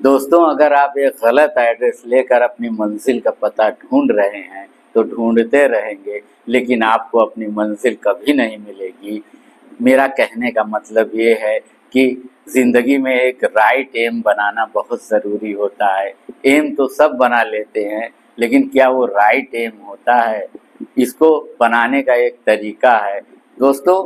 दोस्तों, अगर आप एक गलत एड्रेस लेकर अपनी मंजिल का पता ढूंढ रहे हैं तो ढूंढते रहेंगे, लेकिन आपको अपनी मंजिल कभी नहीं मिलेगी। मेरा कहने का मतलब ये है कि ज़िंदगी में एक राइट एम बनाना बहुत ज़रूरी होता है। एम तो सब बना लेते हैं, लेकिन क्या वो राइट एम होता है? इसको बनाने का एक तरीका है दोस्तों,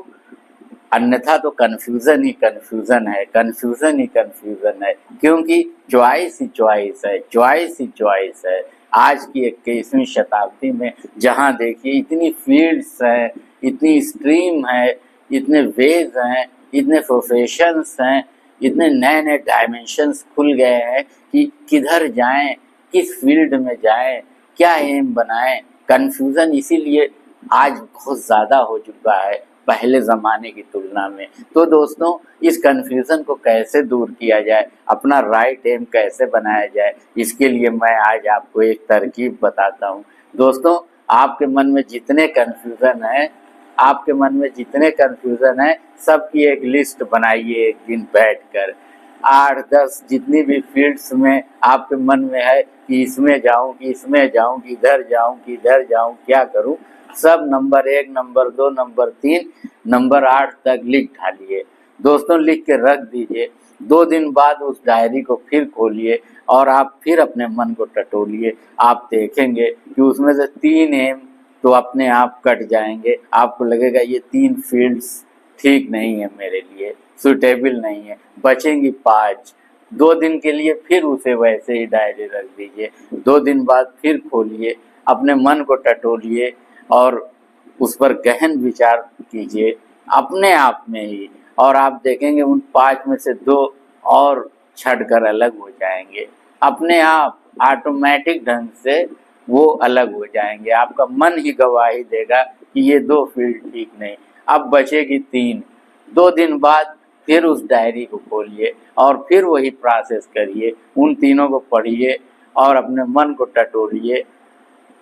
अन्यथा तो कन्फ्यूज़न ही कन्फ्यूज़न है, कन्फ्यूज़न ही कन्फ्यूज़न है, क्योंकि चॉइस ही चॉइस है, चॉइस ही चॉइस है। आज की 21वीं शताब्दी में जहाँ देखिए इतनी फ़ील्ड्स हैं, इतनी स्ट्रीम है, इतने वेज़ हैं, इतने प्रोफ़ेशंस हैं, इतने नए-नए डायमेंशंस खुल गए हैं कि किधर जाएँ, किस फ़ील्ड में जाएँ, क्या एम बनाएँ? कन्फ्यूज़न इसीलिए आज बहुत ज़्यादा हो चुका है पहले ज़माने की तुलना में। तो दोस्तों, इस कन्फ्यूज़न को कैसे दूर किया जाए, अपना राइट एम कैसे बनाया जाए, इसके लिए मैं आज आपको एक तरकीब बताता हूँ। दोस्तों, आपके मन में जितने कन्फ्यूज़न हैं, आपके मन में जितने कन्फ्यूज़न हैं, सबकी एक लिस्ट बनाइए एक दिन बैठकर। 8-10 जितनी भी फ़ील्ड्स में आपके मन में है कि इसमें जाऊँ, कि इसमें जाऊँ, कि इधर जाऊँ, कि इधर जाऊँ, क्या करूँ? सब नंबर 1, नंबर 2, नंबर 3, नंबर 8 तक लिख डालिए। दोस्तों, लिख के रख दीजिए। 2 दिन बाद उस डायरी को फिर खोलिए और आप फिर अपने मन को टटोलिए। आप देखेंगे कि उसमें से 3 एम तो अपने आप कट जाएंगे। आपको लगेगा ये 3 फील्ड्स ठीक नहीं है मेरे लिए, सूटेबल नहीं है, बचेंगी 5। 2 दिन के लिए फिर उसे वैसे ही डायरी रख दीजिए। 2 दिन बाद फिर खोलिए, अपने मन को टटोलिए और उस पर गहन विचार कीजिए अपने आप में ही, और आप देखेंगे उन 5 में से 2 और छटकर अलग हो जाएंगे। अपने आप ऑटोमेटिक ढंग से वो अलग हो जाएंगे। आपका मन ही गवाही देगा कि ये 2 फील्ड ठीक नहीं। अब बचेगी 3। 2 दिन बाद फिर उस डायरी को खोलिए और फिर वही प्रोसेस करिए। उन तीनों को पढ़िए और अपने मन को टटोलिए।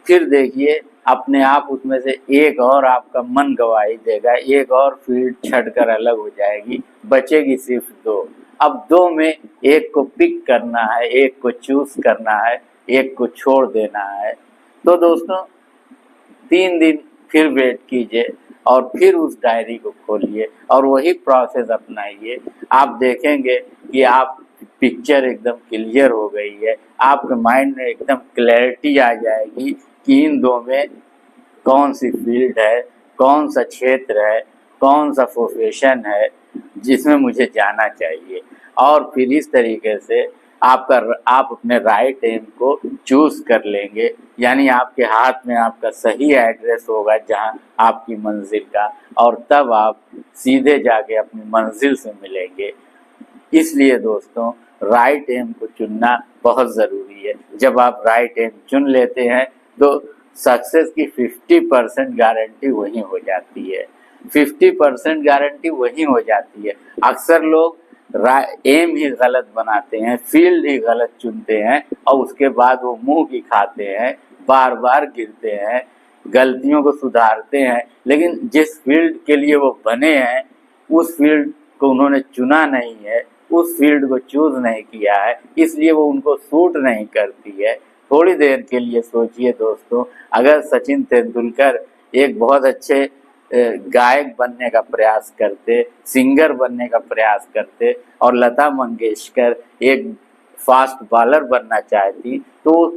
फिर देखिए अपने आप उसमें से एक और आपका मन गवाही देगा, एक और फील्ड छटकर अलग हो जाएगी, बचेगी सिर्फ 2। अब 2 में एक को पिक करना है, एक को चूज करना है, एक को छोड़ देना है। तो दोस्तों, 3 दिन फिर वेट कीजिए और फिर उस डायरी को खोलिए और वही प्रोसेस अपनाइए। आप देखेंगे कि आप पिक्चर एकदम क्लियर हो गई है, आपके माइंड में एकदम क्लैरिटी आ जाएगी कि इन 2 में कौन सी फील्ड है, कौन सा क्षेत्र है, कौन सा प्रोफेशन है जिसमें मुझे जाना चाहिए। और फिर इस तरीके से आप अपने राइट एम को चूज कर लेंगे, यानी आपके हाथ में आपका सही एड्रेस होगा जहां आपकी मंजिल का, और तब आप सीधे जाके अपनी मंजिल से मिलेंगे। इसलिए दोस्तों, राइट एम को चुनना बहुत ज़रूरी है। जब आप राइट एम चुन लेते हैं तो सक्सेस की 50% गारंटी वहीं हो जाती है। 50% गारंटी वहीं हो जाती है। अक्सर लोग एम ही गलत बनाते हैं, फील्ड ही गलत चुनते हैं और उसके बाद वो मुंह की खाते हैं, बार बार गिरते हैं, गलतियों को सुधारते हैं, लेकिन जिस फील्ड के लिए वो बने हैं उस फील्ड को उन्होंने चुना नहीं है, उस फील्ड को चूज नहीं किया है, इसलिए वो उनको सूट नहीं करती है। थोड़ी देर के लिए सोचिए दोस्तों, अगर सचिन तेंदुलकर एक बहुत अच्छे गायक बनने का प्रयास करते, सिंगर बनने का प्रयास करते और लता मंगेशकर एक फास्ट बॉलर बनना चाहती, तो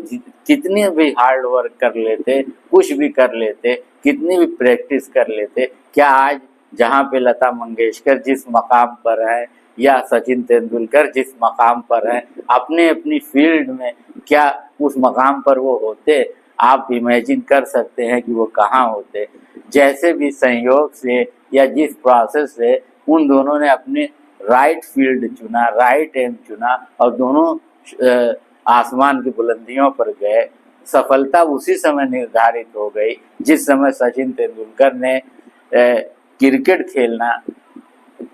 कितनी भी हार्ड वर्क कर लेते, कुछ भी कर लेते, कितनी भी प्रैक्टिस कर लेते, क्या आज जहाँ पे लता मंगेशकर जिस मकाम पर है या सचिन तेंदुलकर जिस मकाम पर हैं, अपने अपनी फील्ड में क्या उस मकाम पर वो होते? आप इमेजिन कर सकते हैं कि वो कहाँ होते। जैसे भी संयोग से या जिस प्रोसेस से उन दोनों ने अपने राइट फील्ड चुना, राइट एम चुना और दोनों आसमान की बुलंदियों पर गए। सफलता उसी समय निर्धारित हो गई जिस समय सचिन तेंदुलकर ने क्रिकेट खेलना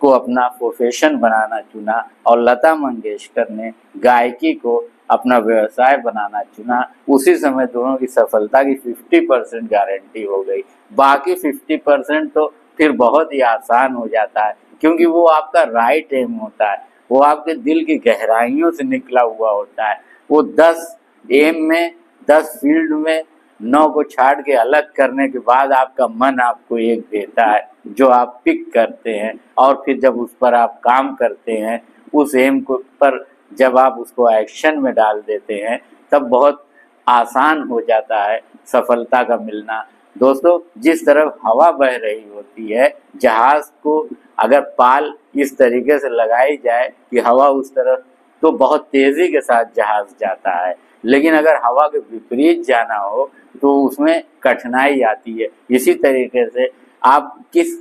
को अपना प्रोफेशन बनाना चुना और लता मंगेशकर ने गायकी को अपना व्यवसाय बनाना चुना। उसी समय दोनों की सफलता की 50% गारंटी हो गई। बाकी 50% तो फिर बहुत ही आसान हो जाता है, क्योंकि वो आपका राइट एम होता है। वो आपके दिल की गहराइयों से निकला हुआ होता है। वो 10 एम में, 10 फील्ड में 9 को छाड़ के अलग करने के बाद आपका मन आपको एक देता है जो आप पिक करते हैं, और फिर जब उस पर आप काम करते हैं, उस एम को पर जब आप उसको एक्शन में डाल देते हैं, तब बहुत आसान हो जाता है सफलता का मिलना। दोस्तों, जिस तरफ हवा बह रही होती है, जहाज को अगर पाल इस तरीके से लगाई जाए कि हवा उस तरफ, तो बहुत तेजी के साथ जहाज जाता है। लेकिन अगर हवा के विपरीत जाना हो तो उसमें कठिनाई आती है। इसी तरीके से आप किस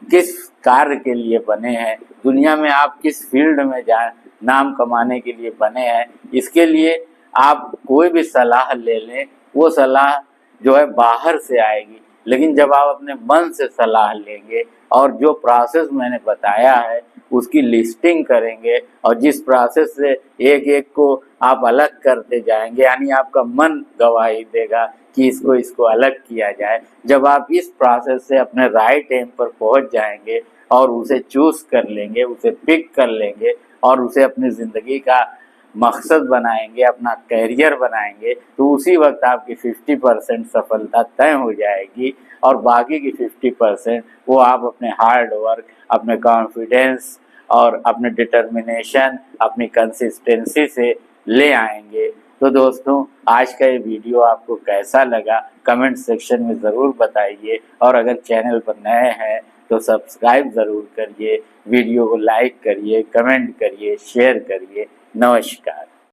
किस कार्य के लिए बने हैं, दुनिया में आप किस फील्ड में नाम कमाने के लिए बने हैं, इसके लिए आप कोई भी सलाह ले लें, वो सलाह जो है बाहर से आएगी। लेकिन जब आप अपने मन से सलाह लेंगे और जो प्रोसेस मैंने बताया है उसकी लिस्टिंग करेंगे, और जिस प्रोसेस से एक एक को आप अलग करते जाएंगे, यानी आपका मन गवाही देगा कि इसको अलग किया जाए। जब आप इस प्रोसेस से अपने राइट एम पर पहुंच जाएंगे और उसे चूज कर लेंगे, उसे पिक कर लेंगे और उसे अपनी ज़िंदगी का मकसद बनाएंगे, अपना कैरियर बनाएंगे, तो उसी वक्त आपकी 50% सफलता तय हो जाएगी, और बाकी की 50% वो आप अपने हार्ड वर्क, अपने कॉन्फिडेंस और अपने डिटर्मिनेशन, अपनी कंसिस्टेंसी से ले आएंगे। तो दोस्तों, आज का ये वीडियो आपको कैसा लगा कमेंट सेक्शन में ज़रूर बताइए, और अगर चैनल पर नए हैं तो सब्सक्राइब ज़रूर करिए, वीडियो को लाइक करिए, कमेंट करिए, शेयर करिए। नमस्कार।